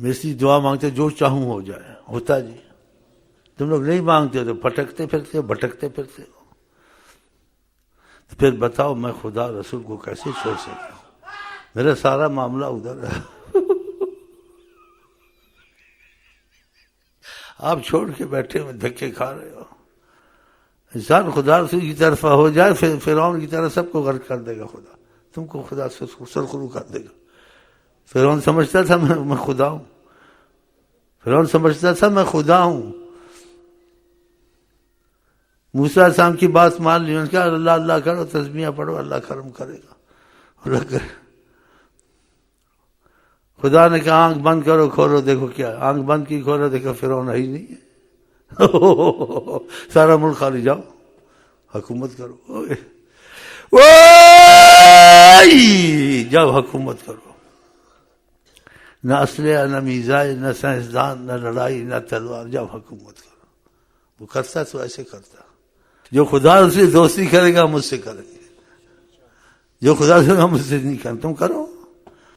میں اس لیے دعا مانگتے جو چاہوں ہو جائے، ہوتا جی۔ تم لوگ نہیں مانگتے تو پھٹکتے پھرتے بھٹکتے پھرتے ہو، تو پھر بتاؤ میں خدا رسول کو کیسے چھوڑ سکتا ہوں؟ میرا سارا معاملہ ادھر ہے۔ آپ چھوڑ کے بیٹھے ہوئے دھکے کھا رہے ہو۔ انسان خدا رسول کی طرف ہو جائے، پھر فرعون کی طرح سب کو غرق کر دے گا خدا، تم کو خدا سرخرو کر دے گا۔ فرعون سمجھتا تھا میں خدا ہوں، فرعون سمجھتا تھا میں خدا ہوں۔ موسیٰ علیہ السلام کی بات مان لی، کہا اللہ اللہ کرو، تسبیحاں پڑھو، اللہ کرم کرے گا، اللہ کرے۔ خدا نے کہا آنکھ بند کرو، کھولو دیکھو کیا، آنکھ بند کی کھولو دیکھو فرعون ہی نہیں ہے۔ سارا ملک خالی، جاؤ حکومت کرو، جاؤ حکومت کرو، نہ اسلحہ نہ میزائل نہ سائنسدان نہ لڑائی نہ تلوار، جاؤ حکومت کرو۔ وہ کرتا تو ایسے کرتا، جو خدا سے دوستی کرے گا مجھ سے کریں گے، جو خدا سے مجھ سے نہیں کریں، تم کرو۔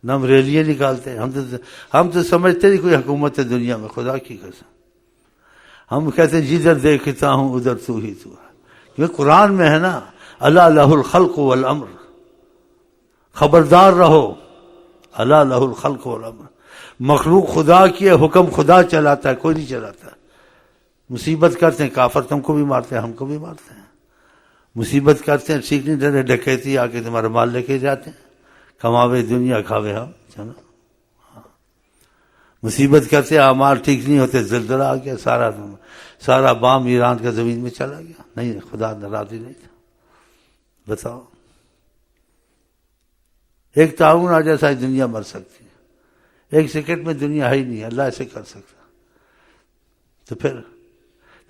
نہ ہم ریلیاں نکالتے ہیں، ہم تو سمجھتے نہیں کوئی حکومت ہے دنیا میں، خدا کی قسم۔ ہم کہتے ہیں جدھر دیکھتا ہوں ادھر تو ہی تو ہے، یہ قرآن میں ہے نا، الا لہ الخلق والامر، خبردار رہو، الا لہ الخلق والامر، مخلوق خدا کی ہے، حکم خدا چلاتا ہے، کوئی نہیں چلاتا۔ مصیبت کرتے ہیں کافر تم کو بھی مارتے ہیں، ہم کو بھی مارتے ہیں۔ مصیبت کرتے ہیں ٹھیک نہیں ڈرے، ڈکیتی آ کے تمہارا مال لے کے جاتے ہیں، کماوے دنیا کھاوے ہم، چلو۔ مصیبت کرتے اعمال ٹھیک نہیں ہوتے، زلزلہ آ گیا، سارا بام ایران کا زمین میں چلا گیا، نہیں خدا راضی نہیں تھا۔ بتاؤ، ایک تعاون آ جائے ساری دنیا مر سکتی ہے، ایک سیکنڈ میں دنیا ہے ہی نہیں، اللہ ایسے کر سکتا۔ تو پھر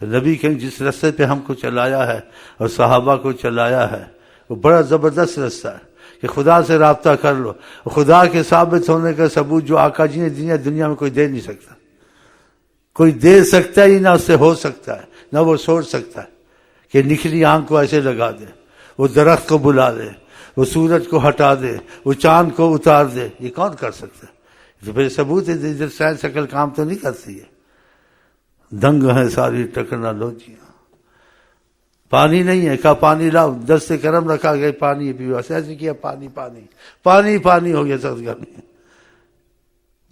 نبی کریم جس رستے پہ ہم کو چلایا ہے اور صحابہ کو چلایا ہے، وہ بڑا زبردست رستہ ہے کہ خدا سے رابطہ کر لو۔ خدا کے ثابت ہونے کا ثبوت جو آقا جی نے دیا دنیا میں کوئی دے نہیں سکتا، کوئی دے سکتا ہی نہ اس سے ہو سکتا ہے، نہ وہ سوچ سکتا ہے کہ نکلی آنکھ کو ایسے لگا دے، وہ درخت کو بلا دے، وہ سورج کو ہٹا دے، وہ چاند کو اتار دے، یہ کون کر سکتا ہے؟ تو پھر ثبوت ہے، ادھر سائنس عقل کام تو نہیں کرتی ہے۔ دنگ ہے ساری ٹیکنالوجیاں۔ پانی نہیں ہے، کہا پانی لاؤ، دست کرم رکھا گیا پانی پیو، ایسے کیا پانی پانی پانی پانی ہو گیا سب گرمی۔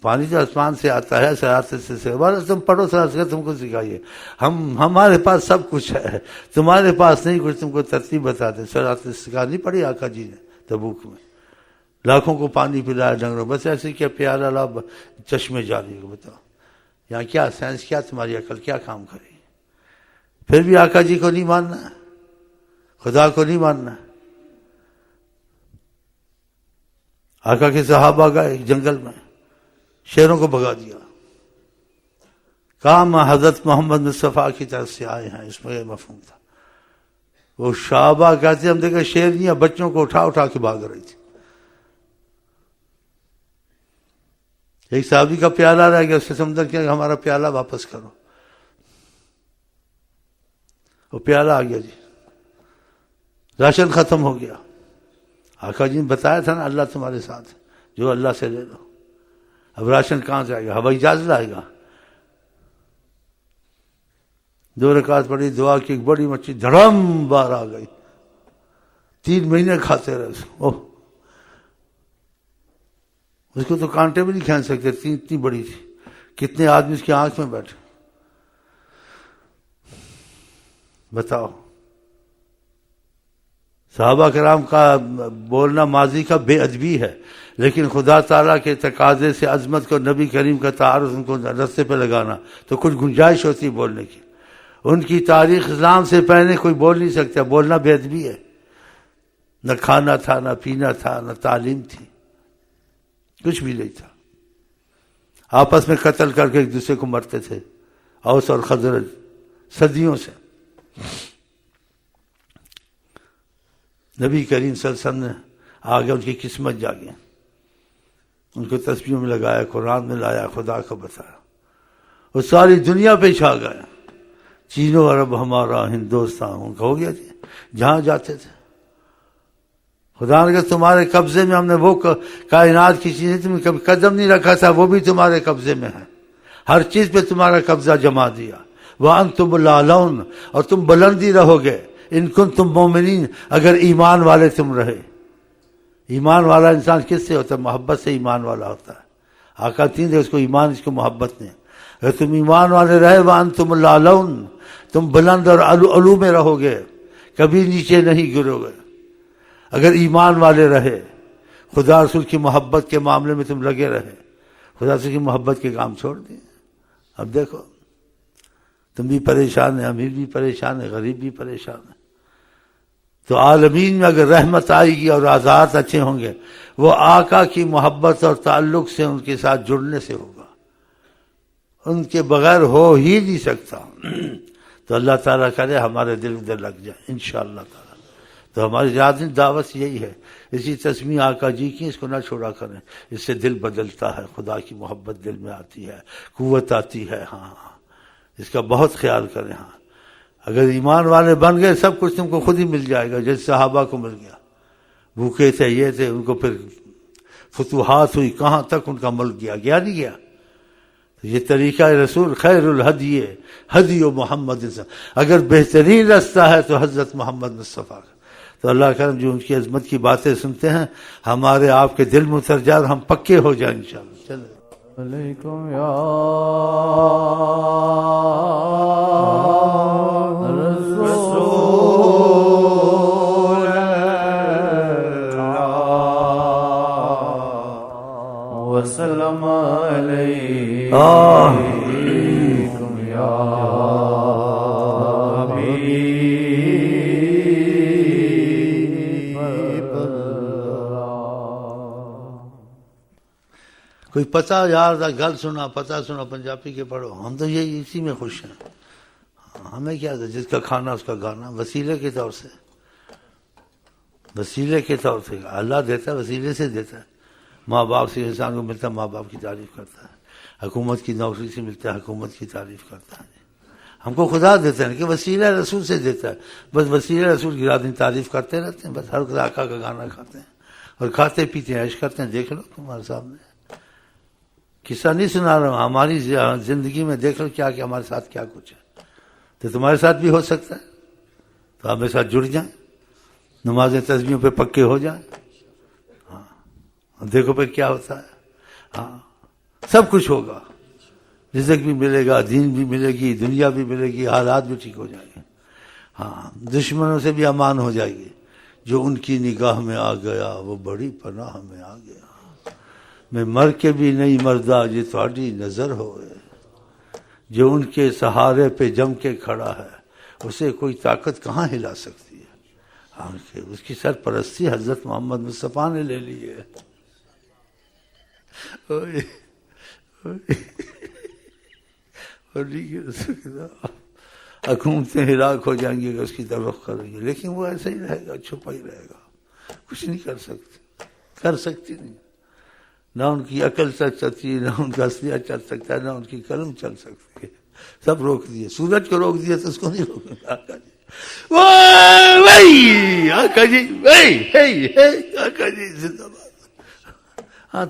پانی جو آسمان سے آتا ہے سراست سے، تم پڑھو سراست تم کو سکھائیے، ہمارے پاس سب کچھ ہے، تمہارے پاس نہیں کچھ، تم کو ترتیب بتاتے۔ سراست سکھانی پڑی آقا جی نے تبوک میں، لاکھوں کو پانی پلایا ڈنگروں، بس ایسے کیا پیالہ لا چشمے جاری کو، بتاؤ یہاں کیا سائنس، کیا تمہاری عقل کیا کام کرے؟ پھر بھی آقا جی کو نہیں ماننا، خدا کو نہیں ماننا۔ آقا کے صحابہ گئے جنگل میں، شیروں کو بھگا دیا، کام حضرت محمد مصطفیٰ کی طرف سے آئے ہیں، اس میں یہ مفہوم تھا۔ وہ صحابہ کہتے ہم دیکھے شیرنیاں بچوں کو اٹھا اٹھا کے بھاگ رہی تھی۔ ایک صحابی کا پیالہ رہ گیا، اس سے سمجھا کہ ہمارا پیالہ واپس کرو، وہ پیالہ آ گیا جی، راشن ختم ہو گیا۔ آقا جی نے بتایا تھا نا اللہ تمہارے ساتھ، جو اللہ سے لے لو۔ اب راشن کہاں سے آئے گا؟ ہوائی جہاز لائے گا۔ 2 رکعت پڑھی، دعا کی، ایک بڑی مچھلی دھڑم بار آ گئی، 3 مہینے کھاتے رہے اس کو۔ اس کو تو کانٹے بھی نہیں کھینچ سکتے، اتنی بڑی تھی، کتنے آدمی اس کی آنکھ میں بیٹھے۔ بتاؤ، صحابہ کرام کا بولنا ماضی کا بے ادبی ہے، لیکن خدا تعالیٰ کے تقاضے سے عظمت کو، نبی کریم کا تعارف ان کو رستے پہ لگانا، تو کچھ گنجائش ہوتی بولنے کی۔ ان کی تاریخ اسلام سے پہلے کوئی بول نہیں سکتا، بولنا بے ادبی ہے۔ نہ کھانا تھا، نہ پینا تھا، نہ تعلیم تھی، کچھ بھی نہیں تھا۔ آپس میں قتل کر کے ایک دوسرے کو مرتے تھے، اوس اور خزرج، صدیوں سے۔ نبی کریم صلی اللہ علیہ وسلم نے آگے ان کی قسمت جاگی، ان کو تسبیحوں میں لگایا، قرآن میں لایا، خدا کو بتایا، وہ ساری دنیا پہ چھا گیا۔ چین و عرب ہمارا ہندوستان ان کا ہو گیا جی، جہاں جاتے تھے خدا نے کہا تمہارے قبضے میں ہم نے وہ کائنات کی چیزیں تم نے کبھی قدم نہیں رکھا تھا وہ بھی تمہارے قبضے میں ہے، ہر چیز پہ تمہارا قبضہ جما دیا۔ وَأَنْتُمُ الْأَعْلَوْنَ، اور تم بلندی رہو گے، ان کنتم مومنین، اگر ایمان والے تم رہے۔ ایمان والا انسان کس سے ہوتا ہے؟ محبت سے ایمان والا ہوتا ہے۔ آقا تین دے اس کو ایمان، اس کو محبت نہیں۔ اگر تم ایمان والے رہے وَأَنْتُمُ الْأَعْلَوْنَ، تم بلند اور علو میں رہو گے، کبھی نیچے نہیں گرو گے۔ اگر ایمان والے رہے، خدا رسول کی محبت کے معاملے میں تم لگے رہے، خدا رسول کی محبت کے کام چھوڑ دیے۔ اب دیکھو تم بھی پریشان ہیں، امیر بھی پریشان ہے، غریب بھی پریشان ہے۔ تو عالمین میں اگر رحمت آئے گی اور آزاد اچھے ہوں گے، وہ آقا کی محبت اور تعلق سے ان کے ساتھ جڑنے سے ہوگا، ان کے بغیر ہو ہی نہیں سکتا۔ تو اللہ تعالیٰ کرے ہمارے دل ادھر لگ جائے انشاءاللہ تعالیٰ۔ تو ہماری یاد دعوت یہی ہے، اسی تسمیہ آقا جی کی، اس کو نہ چھوڑا کریں، اس سے دل بدلتا ہے، خدا کی محبت دل میں آتی ہے، قوت آتی ہے۔ ہاں اس کا بہت خیال کریں۔ ہاں اگر ایمان والے بن گئے سب کچھ تم کو خود ہی مل جائے گا، جیسے صحابہ کو مل گیا، بھوکے تھے یہ تھے، ان کو پھر فتوحات ہوئی، کہاں تک ان کا ملک گیا نہیں گیا۔ یہ طریقہ رسول خیر الہدی ہدی و محمد، اگر بہترین رستہ ہے تو حضرت محمد مصطفیٰ کا۔ تو اللہ کرم جو ان کی عظمت کی باتیں سنتے ہیں ہمارے آپ کے دل میں اتر جائے اور ہم پکے ہو جائیں انشاءاللہ۔ چلیں علیکم یا رسول وسلم علیکم یا کوئی پتہ یار دا گل سنا، پتہ سنا پنجابی کے پڑھو، ہم تو یہ اسی میں خوش ہیں۔ ہمیں کیا تھا، جس کا کھانا اس کا گانا، وسیلے کے طور سے، وسیلے کے طور سے اللہ دیتا ہے، وسیلے سے دیتا ہے۔ ماں باپ سے انسان کو ملتا ہے، ماں باپ کی تعریف کرتا ہے، حکومت کی نوکری سے ملتا ہے، حکومت کی تعریف کرتا ہے۔ ہم کو خدا دیتا ہے کہ وسیلہ رسول سے دیتا ہے، بس وسیلہ رسول کی رات دن تعریف کرتے رہتے ہیں، بس ہر خدا آقا کا گانا کھاتے ہیں اور کھاتے پیتے عیش کرتے ہیں۔ دیکھ لو تمہارے سامنے قصہ نہیں سنا رہا ہوں، ہماری زندگی میں دیکھ لو کیا کہ ہمارے ساتھ کیا کچھ ہے، تو تمہارے ساتھ بھی ہو سکتا ہے۔ تو آپ میرے ساتھ جڑ جائیں، نماز تسبیحوں پہ پکے ہو جائیں۔ ہاں دیکھو پھر کیا ہوتا ہے۔ ہاں سب کچھ ہوگا، رزق بھی ملے گا، دین بھی ملے گی، دنیا بھی ملے گی، حالات بھی ٹھیک ہو جائیں گے۔ ہاں دشمنوں سے بھی امان ہو جائے گی۔ جو ان کی نگاہ میں آ گیا وہ بڑی پناہ میں آ گیا، میں مر کے بھی نہیں مردا جی تھوڑی نظر ہوئے۔ جو ان کے سہارے پہ جم کے کھڑا ہے اسے کوئی طاقت کہاں ہلا سکتی ہے۔ ہاں اس کی سرپرستی حضرت محمد مصطفیٰ نے لے لی ہے۔ حکومتیں ہلاک ہو جائیں گی کہ اس کی طرف کریں گے، لیکن وہ ایسا ہی رہے گا، چھپا ہی رہے گا، کچھ نہیں کر سکتی نہیں۔ نہ ان کی عقل چل سکتی ہے، نہ ان کا اسلحہ چل سکتا ہے، نہ ان کی قلم چل سکتی ہے، سب روک دیے۔ سورج کو روک دیا تو اس کو نہیں روکیں گے۔ آقا جی آقا جی آقا جی زندہ باد۔ ہاں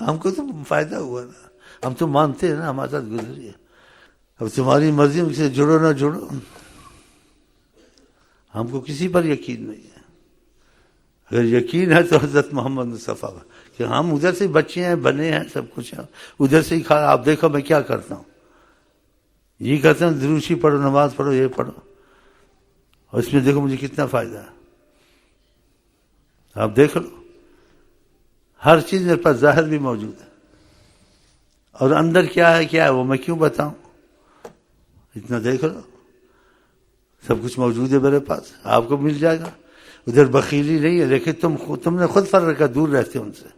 ہم کو تو فائدہ ہوا نا، ہم تو مانتے ہیں نا، ہمارے ساتھ گزری ہے۔ اب تمہاری مرضی ان سے جڑو نہ جڑو، ہم کو کسی پر یقین نہیں ہے۔ اگر یقین ہے تو حضرت محمد مصطفیٰ کہ ہم ادھر سے بچے ہیں، بنے ہیں، سب کچھ ہے، ادھر سے ہی کھا۔ آپ دیکھو میں کیا کرتا ہوں، یہ کرتا ہوں دروشی پڑھو، نماز پڑھو، یہ پڑھو، اور اس میں دیکھو مجھے کتنا فائدہ ہے۔ آپ دیکھ لو، ہر چیز میرے پاس ظاہر بھی موجود ہے، اور اندر کیا ہے وہ میں کیوں بتاؤں، اتنا دیکھ لو، سب کچھ موجود ہے میرے پاس، آپ کو مل جائے گا۔ ادھر بخیلی نہیں ہے، لیکن تم نے خود فرق کا دور رہتے ان سے،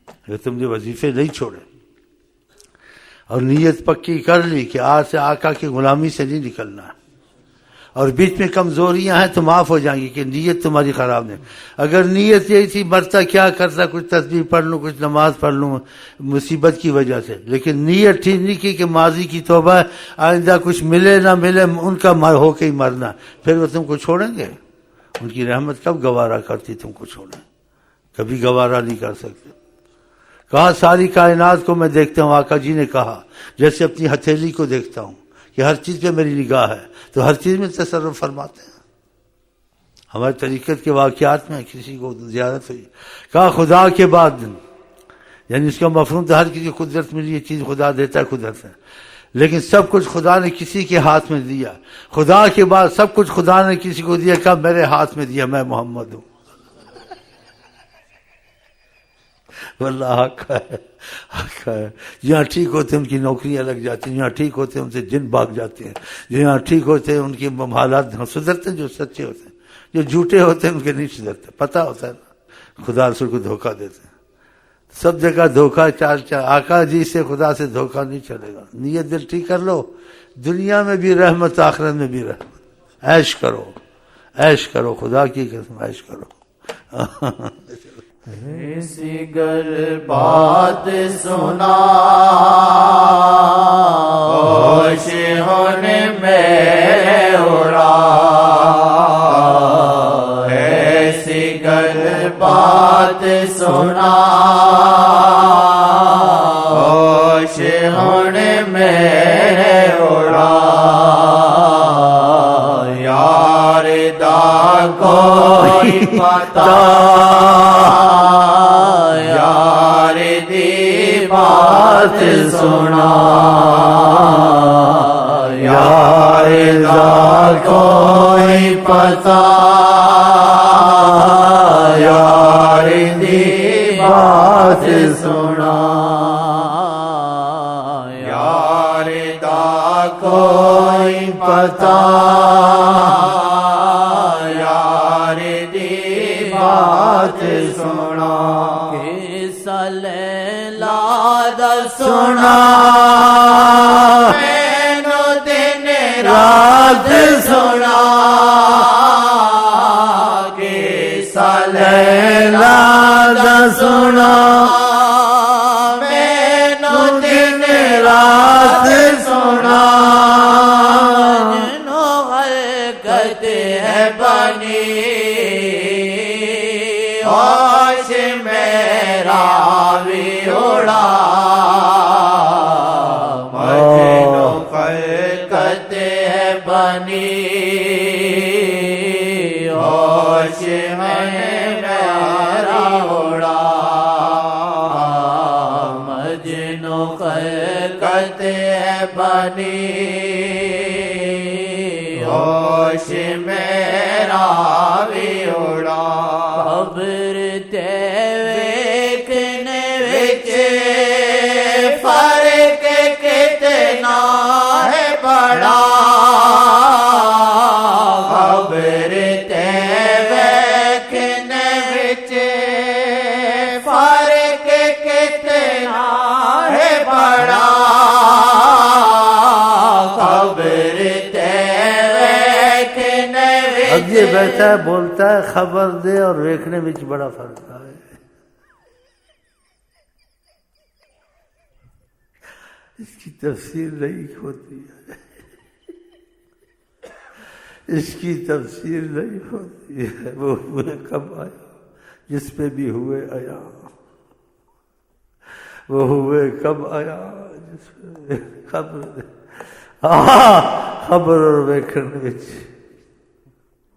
اگر تم نے وظیفے نہیں چھوڑے اور نیت پکی کر لی کہ آج سے آقا کی غلامی سے نہیں نکلنا ہے، اور بیچ میں کمزوریاں ہیں تو معاف ہو جائیں گی کہ نیت تمہاری خراب نہیں۔ اگر نیت یہی تھی مرتا کیا کرتا، کچھ تسبیح پڑھ لوں، کچھ نماز پڑھ لوں مصیبت کی وجہ سے، لیکن نیت ٹھیک نہیں کی کہ ماضی کی توبہ ہے، آئندہ کچھ ملے نہ ملے ان کا ہو کے ہی مرنا، پھر وہ تم کو چھوڑیں گے، ان کی رحمت کب گوارا کرتی تم کو چھوڑیں؟ کبھی گوارا نہیں کر سکتے. کہا ساری کائنات کو میں دیکھتا ہوں، آقا جی نے کہا جیسے اپنی ہتھیلی کو دیکھتا ہوں کہ ہر چیز پہ میری نگاہ ہے، تو ہر چیز میں تصرف فرماتے ہیں. ہمارے طریقت کے واقعات میں کسی کو زیارت ہوئی، کہا خدا کے بعد، یعنی اس کا مفہوم تو ہر کسی کو قدرت ملی، یہ چیز خدا دیتا ہے، قدرت ہے، لیکن سب کچھ خدا نے کسی کے ہاتھ میں دیا. خدا کے بعد سب کچھ خدا نے کسی کو دیا، کہا میرے ہاتھ میں دیا، میں محمد ہوں. واللہ حق ہے، حق ہے. جہاں ٹھیک ہوتے ہیں ان کی نوکریاں لگ جاتی ہیں، جہاں ٹھیک ہوتے ہیں ان سے جن بھاگ جاتے ہیں، جہاں ٹھیک ہوتے ہیں ان کے حالات سدھرتے ہیں، جو سچے ہوتے ہیں. جو جھوٹے ہوتے ہیں ان کے نہیں سدھرتے، پتہ ہوتا ہے نا، خدا رسول کو دھوکہ دیتے ہیں. سب جگہ دھوکہ چال چال. آقا جی سے خدا سے دھوکہ نہیں چلے گا. نیت دل ٹھیک کر لو، دنیا میں بھی رحمت، آخرت میں بھی رحمت. عیش کرو، عیش کرو، خدا کی قسم عیش کرو. ایسی گر بات سنا ہوش ہونے میں اڑا، ایسی گر بات سنا ہوش ہونے میں اڑا، یار دا کوئی پتا یار دی بات سنا، یار دا کوئی پتا یار دی بات سنا، یار دا کوئی پتا یار دی بات سنا. سنا مینو دن رات سنا، قصہ لیلا دا سنا مینو دن رات سنا، جنو حرکت ہے بنی ہوش میرا بھی اڑا، مجنو خلقت ہے بنی ہوش میرا اڑا، مجنو خلقت ہے بنی ہوش میرا بھی اڑا. قبر تے ویکھنے وچ فرق کتنا ہے بڑا، قبر تے ویکھنے وچ فرق کتنا ہے بڑا، قبر تے ویکھنے وچ. اب یہ بیٹھا ہے بولتا ہے خبر دے اور ویکھنے وچ بڑا فرق ہے. اس کی تفسیر نہیں ہوتی ہے، اس کی تفسیر نہیں ہوتی ہے. وہ ہوئے کب آیا جس پہ بھی ہوئے آیا، وہ ہوئے کب آیا جس پہ خبر خبر اور ویکھنے وچ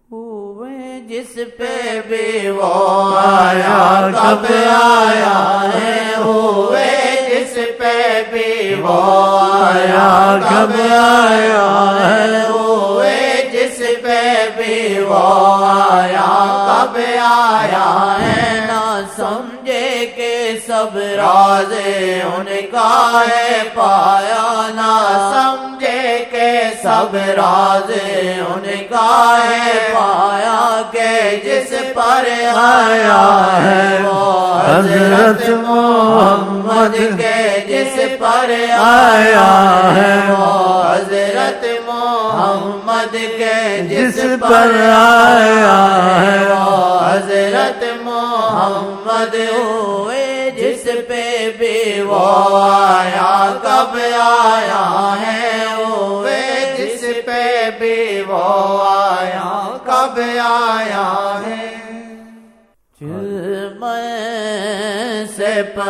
ہوئے جس پہ بھی وہ آیا، کب آیا ہے ہوئے جس پہ بھی وہ آیا، کب آیا ہے ہوئے جس پہ بھی وہ آیا، کب آیا ہے. نہ سمجھے کہ سب راز ان کا ہے پایا، نہ سمجھے کہ سب راز ان کا ہے پایا، کہ جس پر آیا ہے وہ حضرت محمد، کے جس پر آیا ہے وہ حضرت محمد، کے جس پر آیا ہے وہ حضرت محمد. ہوئے جس پہ بھی وہ آیا، کب آیا ہے ہوئے جس پہ بھی وہ آیا، کب آیا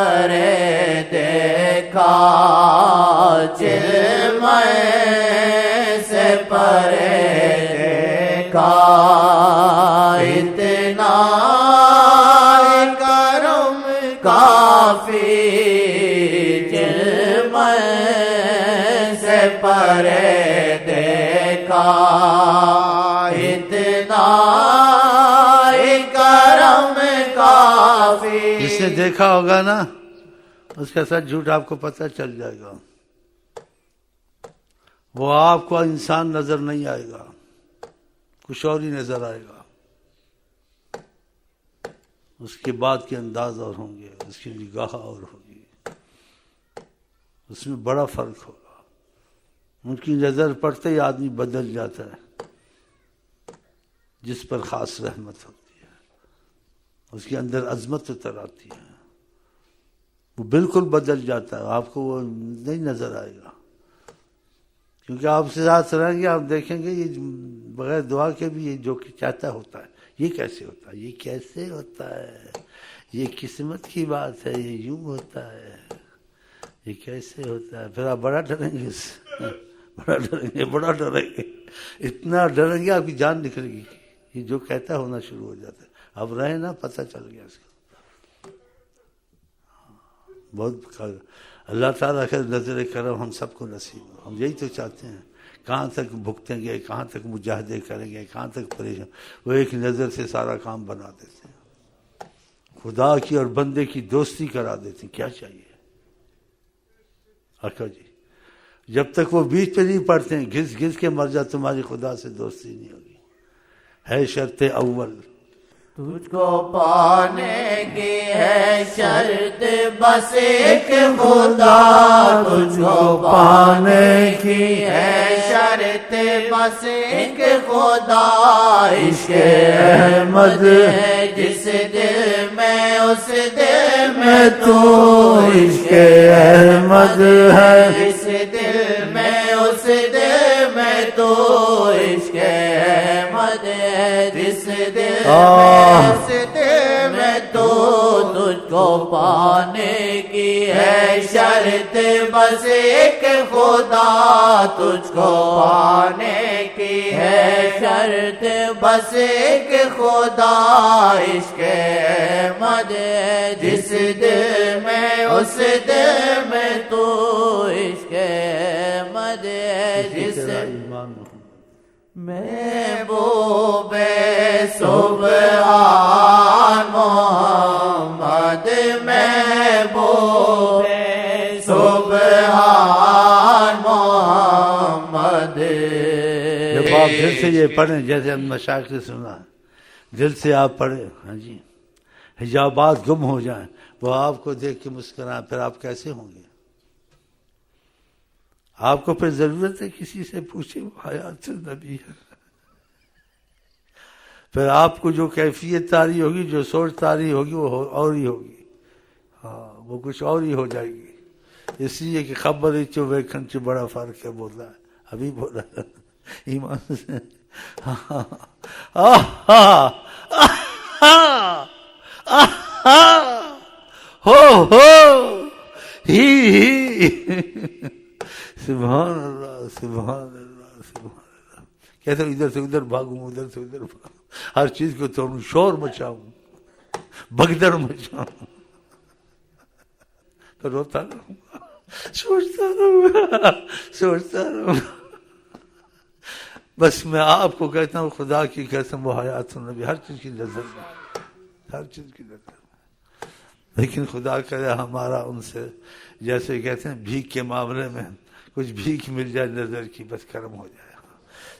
پرے دیکھا، چلمے سے پرے دیکھا، اتنا کرم کافی، چلمے سے پرے دیکھا، اتنا کرم کافی۔ جس نے دیکھا ہوگا نا اس کا سچ جھوٹ آپ کو پتہ چل جائے گا۔ وہ آپ کو انسان نظر نہیں آئے گا، کچھ اور ہی نظر آئے گا۔ اس کے بعد کے انداز اور ہوں گے، اس کی نگاہ اور ہوگی، اس میں بڑا فرق ہوگا۔ ان کی نظر پڑتے ہی آدمی بدل جاتا ہے، جس پر خاص رحمت ہوتی ہے اس کے اندر عظمت اتر آتی ہے، وہ بالکل بدل جاتا ہے، آپ کو وہ نہیں نظر آئے گا، کیونکہ آپ سے ساتھ رہیں گے، آپ دیکھیں گے یہ بغیر دعا کے بھی یہ جو چاہتا ہوتا ہے، یہ کیسے ہوتا ہے، یہ کیسے ہوتا ہے، یہ قسمت کی بات ہے، یہ یوں ہوتا ہے، یہ کیسے ہوتا ہے۔ پھر آپ بڑا ڈریں گے اس سے، بڑا ڈریں گے، بڑا ڈریں گے، اتنا ڈریں گے آپ کی جان نکلے گی، یہ جو کہتا ہونا شروع ہو جاتا ہے۔ اب رہے نا، پتہ چل گیا اس کو۔ بہت اللہ تعالیٰ کا نظر کرم ہم سب کو نصیب ہو، ہم یہی تو چاہتے ہیں۔ کہاں تک بھگتیں گے، کہاں تک مجاہدے کریں گے، کہاں تک پریشان، وہ ایک نظر سے سارا کام بنا دیتے ہیں، خدا کی اور بندے کی دوستی کرا دیتے ہیں۔ کیا چاہیے آقا جی؟ جب تک وہ بیچ پہ نہیں پڑتے ہیں، گھس گھس کے مر جا، تمہاری خدا سے دوستی نہیں ہوگی، ہے شرط اول۔ تجھ کو پانے کی ہے شرط بس ایک خدا، تجھ کو پانے کی ہے شرط بس ایک خدا، عشق احمد ہے جس دل میں اس دل میں تو، عشق احمد ہے جس دل میں اس دل میں تو، عشق احمد ہے جس دل میں تو، تجھ کو پانے کی ہے شرط بس ایک خدا، تجھ کو پانے کی ہے شرط بس ایک خدا، عشق احمد ہے جس دل میں اس دل میں تو، عشق احمد ہے جس محبوب سبحان محمد، محبوب سبحان محمد۔ جب آپ دل سے یہ پڑھیں، جیسے ہم مشائخ نے سنا، دل سے آپ پڑھیں، ہاں جی، حجابات گم ہو جائیں، وہ آپ کو دیکھ کے مسکرائیں، پھر آپ کیسے ہوں گے؟ آپ کو پھر ضرورت ہے کسی سے پوچھیں، وہ حیات نبی ہے، پھر آپ کو جو کیفیت طاری ہوگی، جو سوچ طاری ہوگی، وہ اور ہی ہوگی، ہاں وہ کچھ اور ہی ہو جائے گی۔ اس لیے کہ خبر چو ویکھن چ بڑا فرق ہے، بول رہا ہے ابھی، بول رہا ہے ایمان سے، ہو ہی سبحان اللہ، سبحان اللہ، سبحان اللہ۔ کہتے ادھر سے ادھر بھاگوں، ادھر سے ادھر بھاگوں، ہر چیز کو توڑوں، شور مچاؤں، بگدڑ مچاؤں، تو روتا رہوں گا، سوچتا رہوں گا، سوچتا رہوں گا۔ بس میں آپ کو کہتا ہوں، خدا کی قسم، وہ حیات النبی ہر چیز کی نظر میں، ہر چیز کی نظر میں۔ لیکن خدا کرے ہمارا ان سے، جیسے کہتے ہیں بھیک کے معاملے میں، کچھ بھیک مل جائے نظر کی، بس کرم ہو جائے،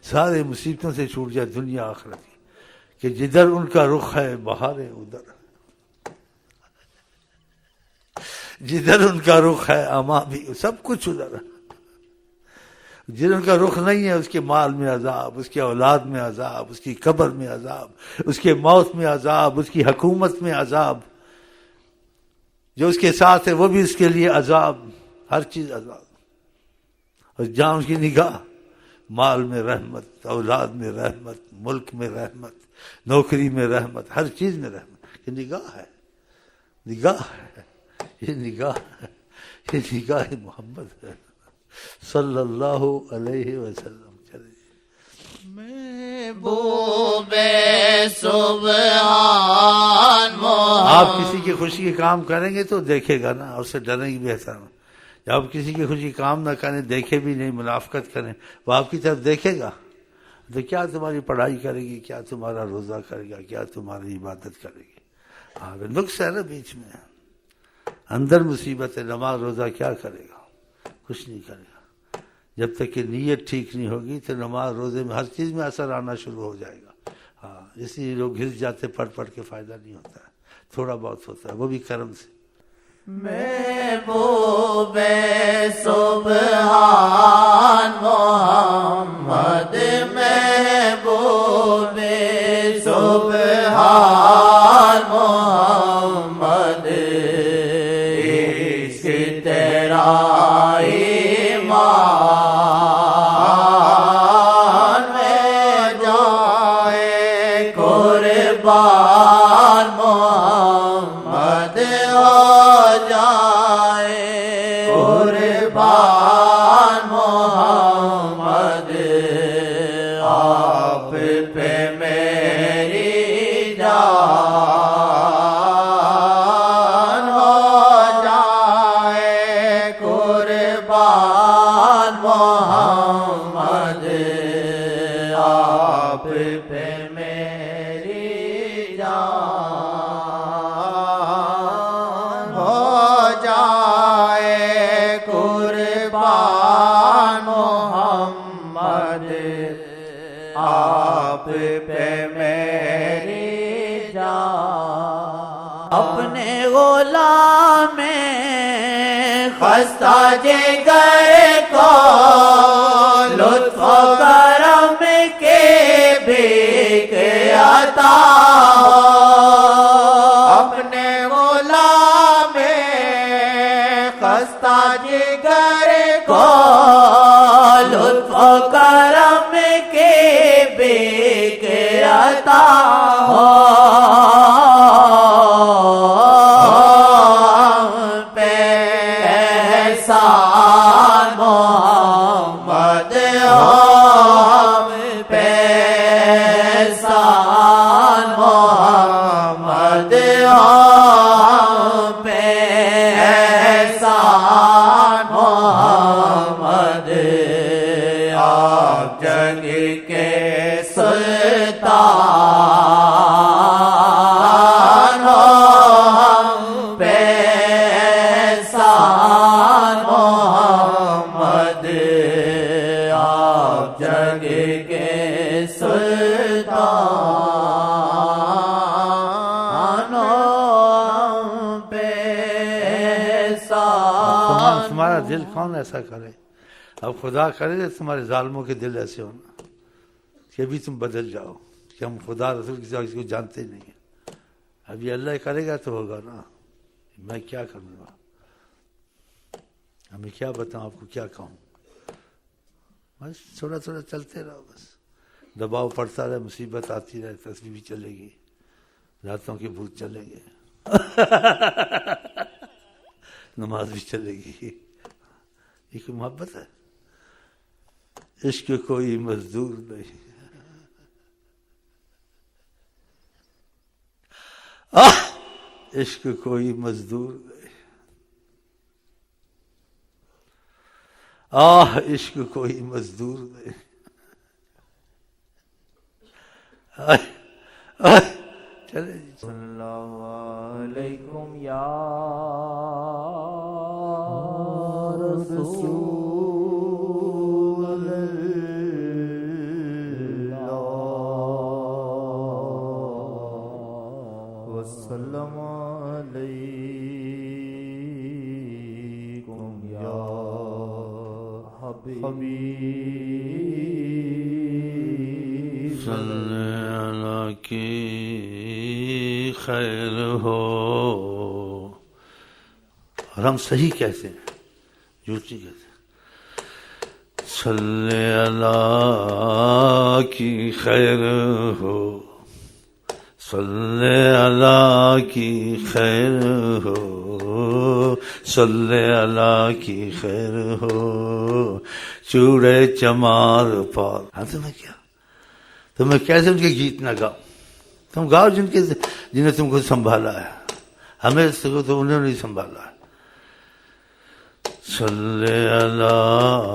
سارے مصیبتوں سے چھوٹ جائے دنیا آخرت کی، کہ جدھر ان کا رخ ہے بہار ہے ادھر، جدھر ان کا رخ ہے اما بھی، سب کچھ ادھر ہے۔ جن کا رخ نہیں ہے، اس کے مال میں عذاب، اس کے اولاد میں عذاب، اس کی قبر میں عذاب، اس کے موت میں عذاب، اس کی حکومت میں عذاب، جو اس کے ساتھ ہے وہ بھی اس کے لیے عذاب، ہر چیز عذاب۔ اور جہاں اس کی نگاہ، مال میں رحمت، اولاد میں رحمت، ملک میں رحمت، نوکری میں رحمت، ہر چیز میں رحمت، کہ نگاہ ہے، نگاہ ہے، یہ نگاہ محمد ہے صلی اللہ علیہ وسلم. چلے محبوب سبحان محمد. آپ کسی کی خوشی کے کام کریں گے تو دیکھے گا نا، اور سے ڈریں گے بہتر. جب آپ کسی کی خوشی کام نہ کریں، دیکھے بھی نہیں، منافقت کریں، وہ آپ کی طرف دیکھے گا تو کیا تمہاری پڑھائی کرے گی، کیا تمہارا روزہ کرے گا، کیا تمہاری عبادت کرے گی. ہاں نقص ہے نا بیچ میں، اندر مصیبت ہے. نماز روزہ کیا کرے گا؟ کچھ نہیں کرے گا. جب تک کہ نیت ٹھیک نہیں ہوگی تو نماز روزے میں ہر چیز میں اثر آنا شروع ہو جائے گا. ہاں اس لیے لوگ گھس جاتے، پڑھ کے فائدہ نہیں ہوتا ہے، تھوڑا بہت ہوتا ہے، وہ بھی کرم سے. محبوب سبحان محمد. محبوب سبحان محمد. عشق تیرا ایمان میں جائے قربان محمد ہو جائے قربان محمد. آپ پہ میری جان ہو جائے قربان محمد. آپ پہ میری جان ہو جائے قربان محمد. آپ پہ میری جان. اپنے غلام خستہ جگر کو لطف و کرم کے بھیک عطا ہو. اپنے غلام خستہ جگر کو لطف و کرم کے بھیک عطا ہو. احسان محمد ہم پہ احسان محمد ہم پہ احسان محمد. آپ جگ کے سلطان ہو ہم پہ احسان محمد. آپ جگ کے سلطان ہو ہم پہ احسان. تمہارا دل کون ایسا کرے؟ اب خدا کرے تو تمہارے ظالموں کے دل ایسے ہونا کہ بھی تم بدل جاؤ کہ ہم خدا رسول کسی کو جانتے نہیں ہیں. اب یہ اللہ کرے گا تو ہوگا نا، میں کیا کروں گا؟ ہمیں کیا بتاؤں، آپ کو کیا کہوں؟ بس تھوڑا تھوڑا چلتے رہو، بس دباؤ پڑتا رہے، مصیبت آتی رہے، تسبیح بھی چلے گی، راتوں کے بھوت چلیں گے، نماز بھی چلے گی. یہ کوئی محبت ہے؟ عشق کوئی مزدور نہیں. عشق کوئی مزدور نہیں. عشق کوئی مزدور نہیں. چلے جی. صلی اللہ علیکم یا رسول اللہ وسلم علیکم یا حبیب. صلی اللہ کی خیر ہو. اور ہم صحیح کہتے ہیں، جھوٹ نہیں کہتے. صلی اللہ کی خیر ہو، صلی اللہ کی خیر ہو، صلی اللہ کی خیر ہو چوڑے چمار پار. ہاں تمہیں کیا، تمہیں کیسے ان کے گیت نہ گاؤں؟ تم گاؤ جنہیں تم کو سنبھالا ہے. ہمیں تو انہوں نے سنبھالا ہے. صلی اللہ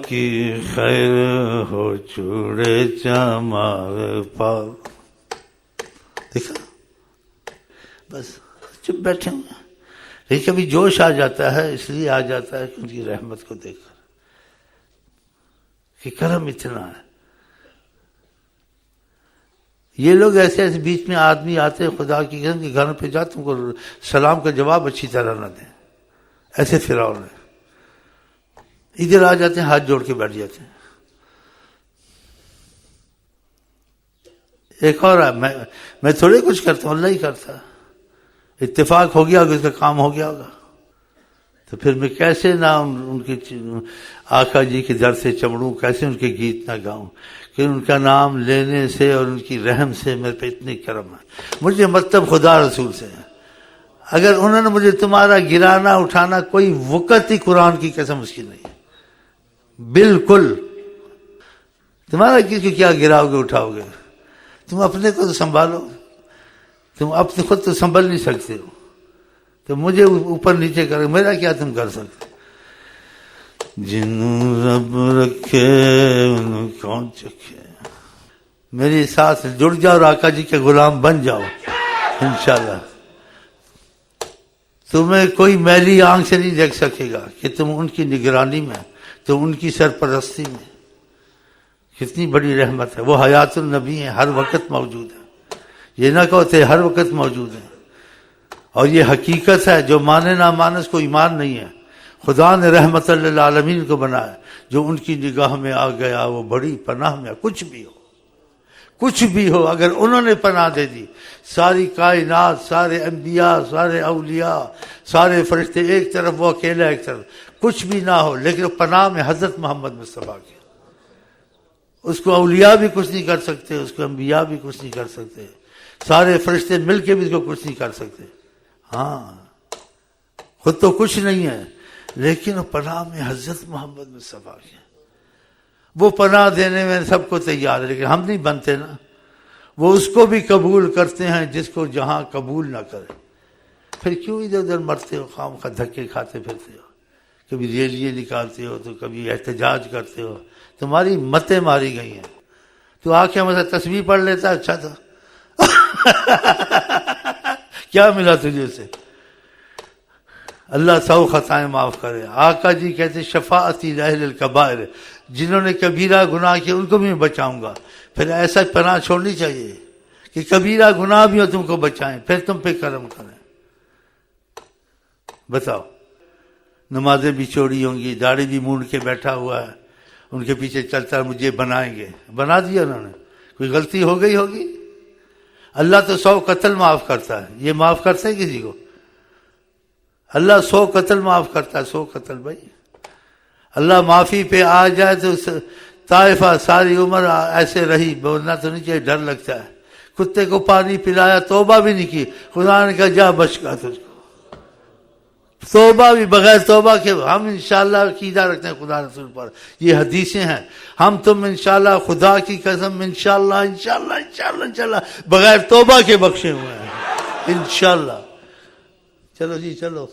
کی خیر ہو چوڑے چمار پار. دیکھا، بس چپ بیٹھے ہوں. لیکن کبھی جوش آ جاتا ہے، اس لیے آ جاتا ہے کہ ان کی رحمت کو دیکھ کر کہ کرم اتنا ہے. یہ لوگ ایسے ایسے بیچ میں آدمی آتے ہیں خدا کی قسم کے گھروں پہ جا تم کو سلام کا جواب اچھی طرح نہ دیں. ایسے فرعون ہے، ادھر آ جاتے ہیں ہاتھ جوڑ کے بیٹھ جاتے ہیں. ایک اور ہے، میں تھوڑے کچھ کرتا ہوں، اللہ ہی کرتا ہے. اتفاق ہو گیا ہوگا، اس کا کام ہو گیا ہوگا. تو پھر میں کیسے نہ ان کے آقا جی کے در سے چمڑوں، کیسے ان کے گیت نہ گاؤں کہ ان کا نام لینے سے اور ان کی رحم سے میرے پہ اتنی کرم ہے. مجھے مطلب خدا رسول سے ہے. اگر انہوں نے مجھے تمہارا گرانا اٹھانا کوئی وقت ہی قرآن کی قسم اس کی نہیں ہے. بالکل. تمہارا کس کو کیا گراؤ گے اٹھاؤ گے؟ تم اپنے کو تو سنبھالو. تم اپنے خود تو سنبھل نہیں سکتے ہو، تو مجھے اوپر نیچے کرو، میرا کیا تم کر سکتے؟ جنوں رب رکھے انہوں کون چکھے. میری ساتھ جڑ جاؤ اور آقا جی کے غلام بن جاؤ انشاءاللہ. تمہیں کوئی میلی آنکھ سے نہیں دیکھ سکے گا کہ تم ان کی نگرانی میں، تم ان کی سرپرستی میں. کتنی بڑی رحمت ہے. وہ حیات النبی ہیں، ہر وقت موجود ہیں. یہ نہ کہو تھے ہر وقت موجود ہیں. اور یہ حقیقت ہے، جو مانے نہ مانے اس کو ایمان نہیں ہے. خدا نے رحمت للعالمین کو بنایا. جو ان کی نگاہ میں آ گیا وہ بڑی پناہ میں. کچھ بھی ہو، کچھ بھی ہو، اگر انہوں نے پناہ دے دی، ساری کائنات، سارے انبیاء، سارے اولیاء، سارے فرشتے ایک طرف، وہ اکیلا ایک طرف، کچھ بھی نہ ہو، لیکن پناہ میں حضرت محمد مصطفیٰ کے. اس کو اولیاء بھی کچھ نہیں کر سکتے، اس کو انبیاء بھی کچھ نہیں کر سکتے، سارے فرشتے مل کے بھی اس کو کچھ نہیں کر سکتے. ہاں خود تو کچھ نہیں ہے، لیکن پناہ میں حضرت محمد مصطفیٰ کے. وہ پناہ دینے میں سب کو تیار ہے، لیکن ہم نہیں بنتے نا. وہ اس کو بھی قبول کرتے ہیں جس کو جہاں قبول نہ کرے. پھر کیوں ادھر ادھر مرتے ہو، خام خواہ دھکے کھاتے پھرتے ہو، کبھی ریلیاں نکالتے ہو تو کبھی احتجاج کرتے ہو. تمہاری متیں ماری گئی ہیں. تو آ کے ہمیں تسبیح پڑھ لیتا، اچھا تھا. کیا ملا تجھے سے؟ اللہ سو خطائیں معاف کرے. آقا جی کہتے شفاعتی لأہل الکبائر، جنہوں نے کبیرہ گناہ کیا ان کو بھی میں بچاؤں گا. پھر ایسا پناہ چھوڑنی چاہیے کہ کبیرہ گناہ بھی ہو تم کو بچائیں، پھر تم پہ کرم کریں. بتاؤ، نمازیں بھی چھوڑی ہوں گی، داڑھی بھی مونڈ کے بیٹھا ہوا ہے، ان کے پیچھے چلتا ہے مجھے بنائیں گے. بنا دیا انہوں نے. کوئی غلطی ہو گئی ہوگی؟ اللہ تو 100 قتل معاف کرتا ہے. یہ معاف کرتا ہے کسی کو؟ اللہ 100 قتل معاف کرتا ہے. 100 قتل بھائی. اللہ معافی پہ آ جائے تو طائفہ ساری عمر ایسے رہی، بولنا تو نہیں چاہیے، ڈر لگتا ہے. کتے کو پانی پلایا، توبہ بھی نہیں کی، خدا نے کہا جا بچ گا تجھ کو. توبہ بھی بغیر توبہ کے. ہم انشاءاللہ عقیدہ رکھتے ہیں خدا رسول پر. یہ حدیثیں ہیں. ہم تم انشاءاللہ خدا کی قسم انشاءاللہ بغیر توبہ کے بخشے ہوئے ہیں انشاءاللہ. چلو جی چلو.